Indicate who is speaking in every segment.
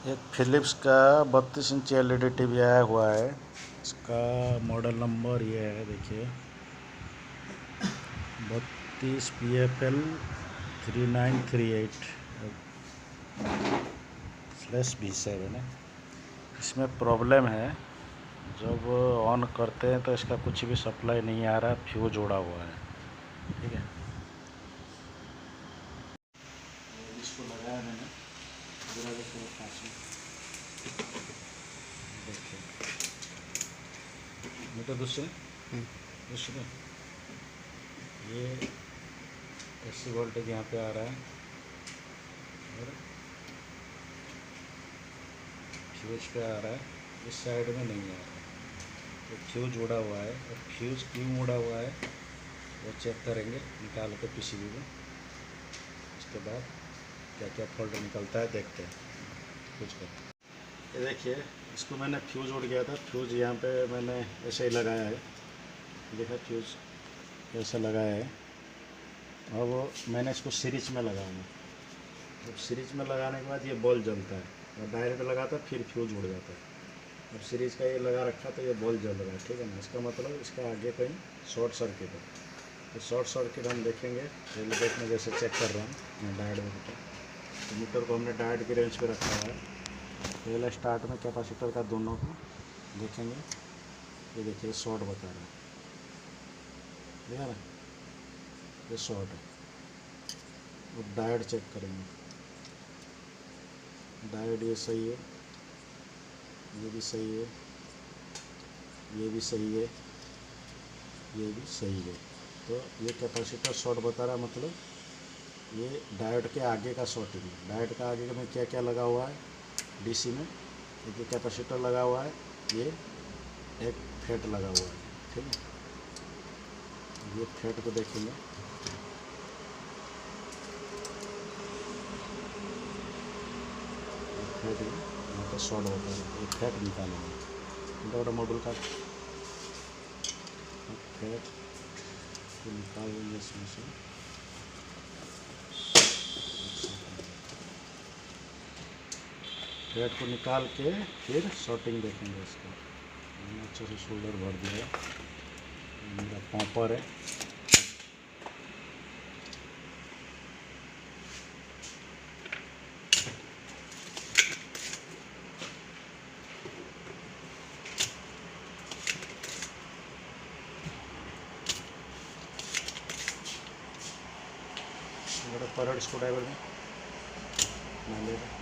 Speaker 1: एक फिलिप्स का 32 inch LED TV आया हुआ है। इसका मॉडल नंबर ये है, देखिए 32 PFL 3938/B7 है। इसमें प्रॉब्लम है, जब ऑन करते हैं तो इसका कुछ भी सप्लाई नहीं आ रहा है, फ्यूज जोड़ा हुआ है। ठीक है, इसको लगाया मैंने, देखिए मीटर दूसरे ये AC वोल्टेज यहाँ पे आ रहा है और फ्यूज पे आ रहा है, इस साइड में नहीं आ रहा है। तो फ्यूज जुड़ा हुआ है, और फ्यूज क्यों मुड़ा हुआ है वो चेक करेंगे निकाल के PCB में। उसके बाद क्या क्या फॉल्ट निकलता है देखते हैं कुछ कर। ये देखिए, इसको मैंने फ्यूज उड़ गया था, फ्यूज यहाँ पे मैंने ऐसे ही लगाया है, देखा फ्यूज ऐसा लगाया है। अब मैंने इसको सीरीज में लगाऊंगा। अब सीरीज में लगाने के बाद ये बॉल जलता है, और डायरेक्ट लगाता फिर फ्यूज उड़ जाता है। अब सीरीज का ये लगा रखा तो ये बॉल जल रहा है, ठीक है ना। इसका मतलब इसका आगे कहीं शॉर्ट सर्किट है। तो शॉर्ट सर्किट हम देखेंगे, रेलवेट में जैसे चेक कर रहा हूँ मैं डायोड में। तो मीटर को हमने डायोड की रेंज पे रखा हुआ है। पहले स्टार्ट में कैपेसिटर का दोनों को देखेंगे, ये देखिए शॉर्ट बता रहा है, देखा ना, ये शॉर्ट है। और डायोड चेक करेंगे, डायोड ये सही है, ये भी सही है, ये भी सही है, ये भी सही है। तो ये कैपेसिटर शॉर्ट बता रहा है, मतलब ये डायोड के आगे का शॉर्टिंग है। डायोड का आगे में क्या क्या लगा हुआ है DC में, एक कैपेसिटर लगा हुआ है, ये एक फेट लगा हुआ है, ठीक है। ये फेट को देखेंगे, फेट यहाँ पर शॉर्ट होता है, ये फेट निकालेंगे। छोटा मॉड्यूल का फेट को निकाल देंगे इसमें से। फेट को निकाल के फिर शॉर्टिंग देखेंगे इसका। मैंने अच्छे से शोल्डर भर दिया है, मेरा पॉपर है। मेरा परड स्क्रू ड्राइवर में मैं ले रहा।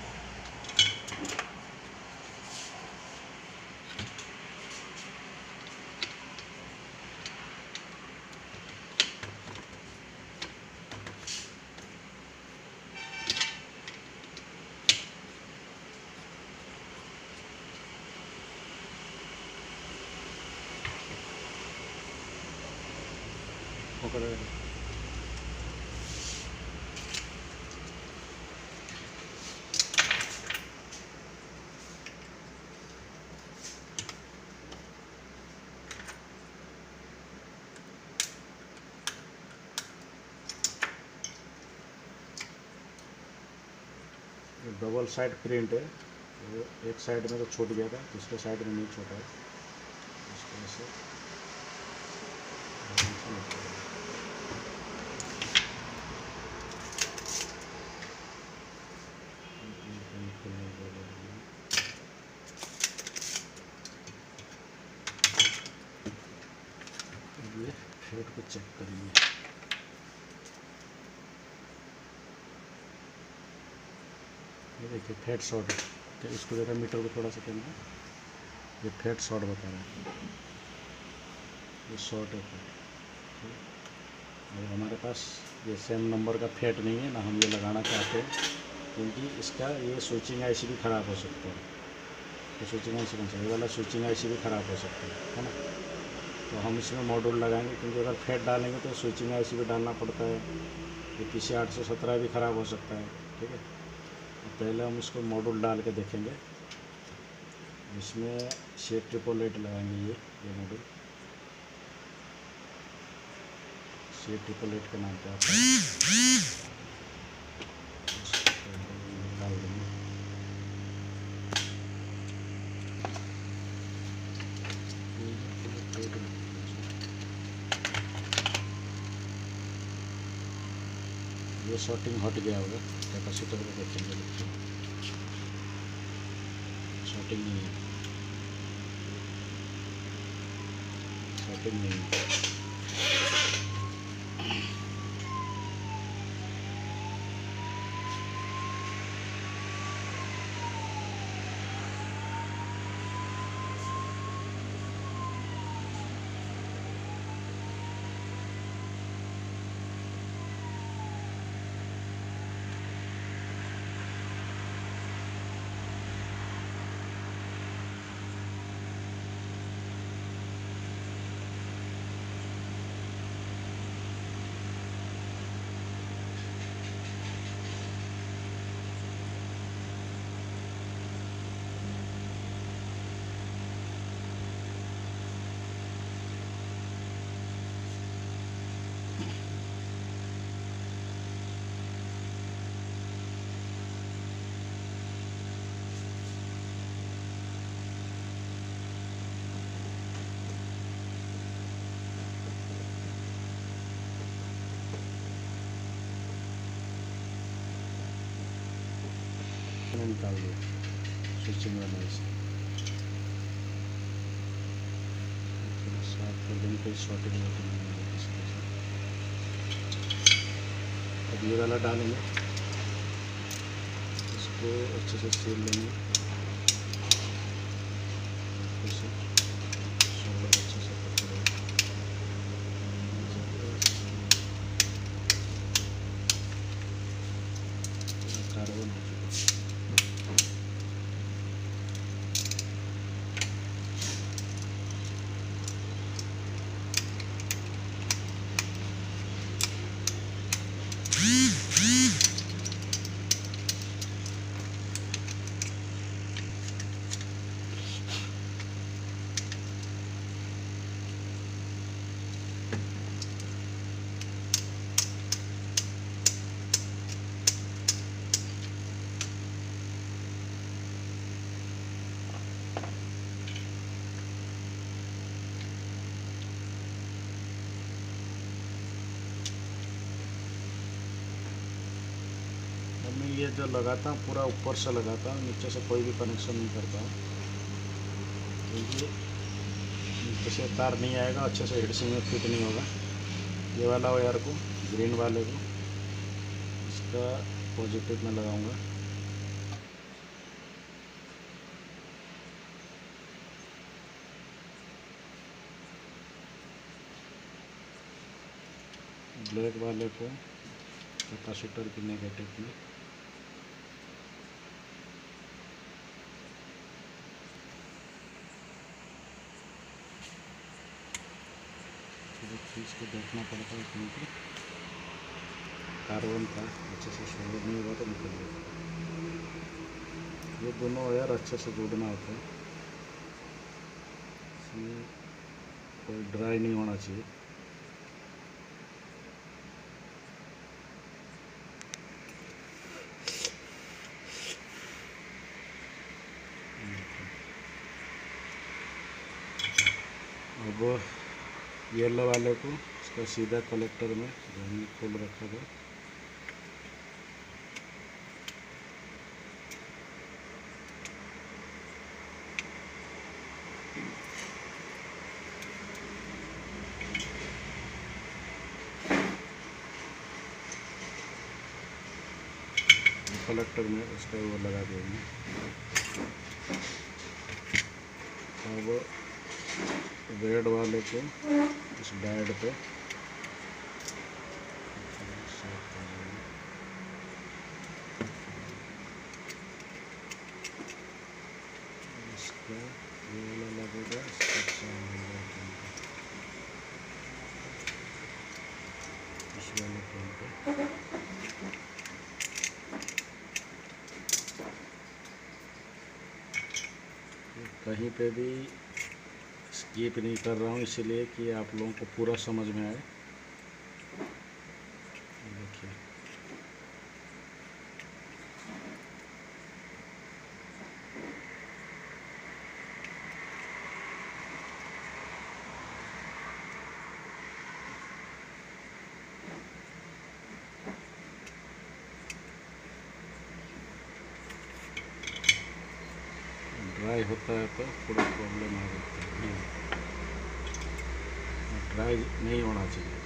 Speaker 1: डबल साइड प्रिंट है, वो एक साइड में तो छूट गया था, दूसरे साइड में नहीं छूटा है। इसको ऐसे ये फेट को चेक करेंगे। ये देखिए फेट शॉर्ट है, तो इसको जरा मीटर को थोड़ा सा करना, ये फेट शॉर्ट बता रहा है, ये शॉर्ट है फेट। और हमारे पास ये सेम नंबर का फेट नहीं है ना, हम ये लगाना चाहते हैं, क्योंकि इसका ये स्विचिंग IC भी ख़राब हो सकता है। तो स्विचिंग IC कौन सा, ये वाला स्विचिंग IC भी ख़राब हो सकता है ना। तो हम इसमें मॉड्यूल लगाएंगे, क्योंकि अगर फेट डालेंगे तो स्विचिंग IC भी डालना पड़ता है। ये PC 817 भी ख़राब हो सकता है, ठीक है। पहले हम इसको मॉड्यूल डाल के देखेंगे। इसमें C888 लगाएंगे, ये मॉड्यूल C888 के नाम पे आता है। निकाल देंगे, ये शॉर्टिंग हट गया होगा, कैपेसिटर को देखेंगे, शॉर्टिंग नहीं है, शॉर्टिंग नहीं है। निकाल दो स्विचिंग वाला इसे साफ कर देंगे, कोई शॉर्टिंग वॉटिंग नहीं होगी किसी के साथ। अब ये वाला डालेंगे, इसको अच्छे से सील लेंगे, अच्छे से पकड़ेंगे, कार्बन हो चुका है। मैं ये जो लगाता हूँ पूरा ऊपर से लगाता हूँ, नीचे से कोई भी कनेक्शन नहीं करता हूँ, क्योंकि नीचे से तार नहीं आएगा, अच्छे से हेडसिंग में फिट नहीं होगा। ये वाला वायर को, ग्रीन वाले को, इसका पॉजिटिव में लगाऊंगा। ब्लैक वाले को कैपेसिटर की नेगेटिव में, चीज़ को देखना पड़ता है क्योंकि कार्बन का अच्छे से सोल्डर नहीं होगा तो निकल जाएगा। ये दोनों वायर अच्छे से जोड़ना होता है, इसमें कोई ड्राई नहीं होना चाहिए। अब येलो वाले को इसका सीधा कलेक्टर में हमने खोल रखा था, कलेक्टर में उसका वो लगा देंगे। अब रेड वाले को इस डायड पे इसका ये वाला लगेगा, इस वाले पिन पे कहीं पे भी स्किप नहीं कर रहा हूँ, इसलिए कि आप लोगों को पूरा समझ में आए। देखिए ड्राई होता है तो थोड़ा प्रॉब्लम आ जाता है। ड्राई नहीं होना चाहिए।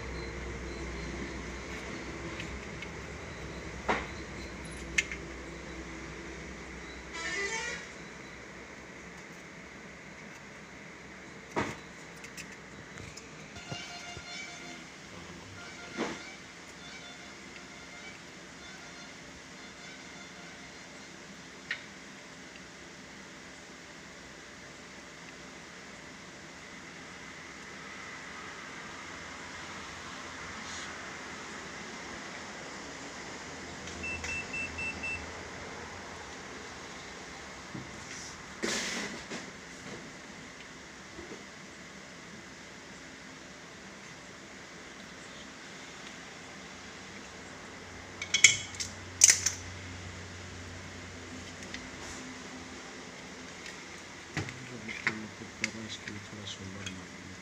Speaker 1: इसके लिए थोड़ा सोल्डर मार देंगे,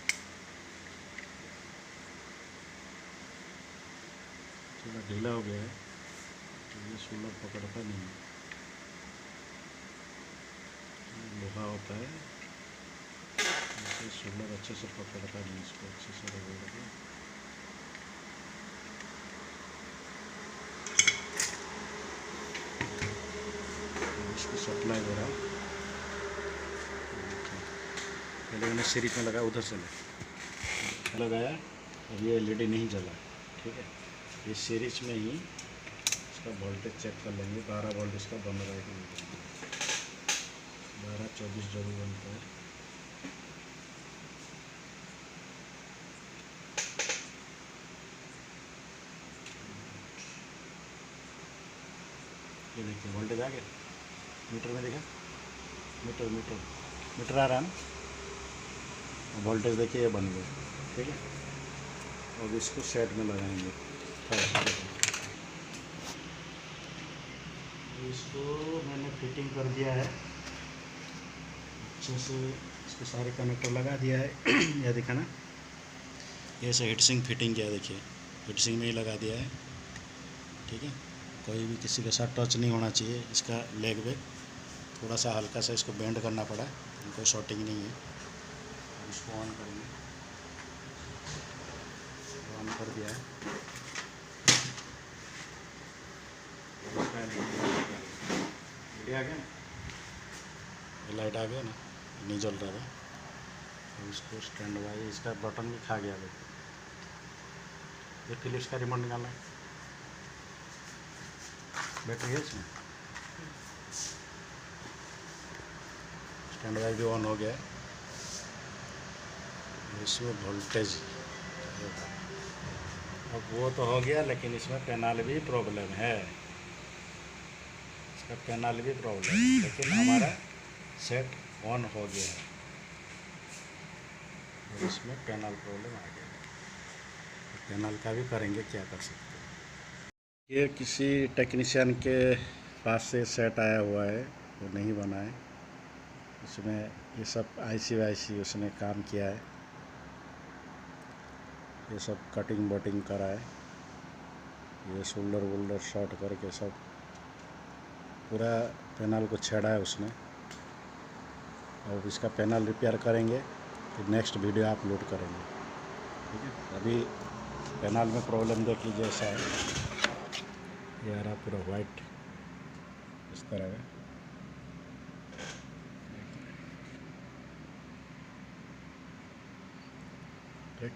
Speaker 1: थोड़ा ढीला हो गया है तो ये सोल्डर पकड़ता नहीं है। लोहा होता है इससे सोल्डर अच्छे से पकड़ता नहीं, इसको अच्छे से रगड़ के इसको सप्लाई हो रहा है। पहले मैंने सीरीज में लगा, उधर से लगाया, अब ये एलईडी नहीं जला। ठीक है, ये सीरीज में ही इसका वोल्टेज चेक कर लेंगे। 12 वोल्ट इसका बन रहा है कि नहीं, 12-24 जरूर बनता है। ये देखिए वोल्टेज आ गया, मीटर में देखा, मीटर आ रहा है ना, वोल्टेज देखिए ये बन गया। ठीक है, अब इसको सेट में लगाएंगे। इसको मैंने फिटिंग कर दिया है अच्छे से, इसको सारे कनेक्टर लगा दिया है। यह देखा ना, ये ऐसे हीटसिंक फिटिंग किया, देखिए हीटसिंक में ही लगा दिया है। ठीक है, कोई भी किसी के साथ टच नहीं होना चाहिए। इसका लेग पे थोड़ा सा हल्का सा इसको बेंड करना पड़ा, कोई शॉर्टिंग नहीं है। इसको ऑन करेंगे, ऑन कर दिया है। आ गया ना, लाइट आ गया ना, नहीं जल रहा था तो इसको स्टैंड बाई, इसका बटन भी खा गया। ये फिलिप्स का रिमोट निकालना है, बैटरी है इसमें। स्टैंड बाई भी ऑन हो गया है। इसमें वोल्टेज अब वो तो हो गया, लेकिन इसमें पैनल भी प्रॉब्लम है, इसका पैनल भी प्रॉब्लम है, लेकिन हमारा सेट ऑन हो गया है और इसमें पैनल प्रॉब्लम आ गया है। तो पैनल का भी करेंगे, क्या कर सकते हैं। ये किसी टेक्नीशियन के पास से सेट आया हुआ है, वो नहीं बना है। इसमें ये सब आईसी वाईसी उसने काम किया है, ये सब कटिंग बटिंग करा है, ये शोल्डर वोल्डर शॉर्ट करके सब पूरा पैनल को छेड़ा है उसने। और इसका पैनल रिपेयर करेंगे तो नेक्स्ट वीडियो अपलोड करेंगे। ठीक है, अभी पैनल में प्रॉब्लम देख लीजिए, ऐसा है, ये आ रहा पूरा वाइट इस तरह का। ठीक।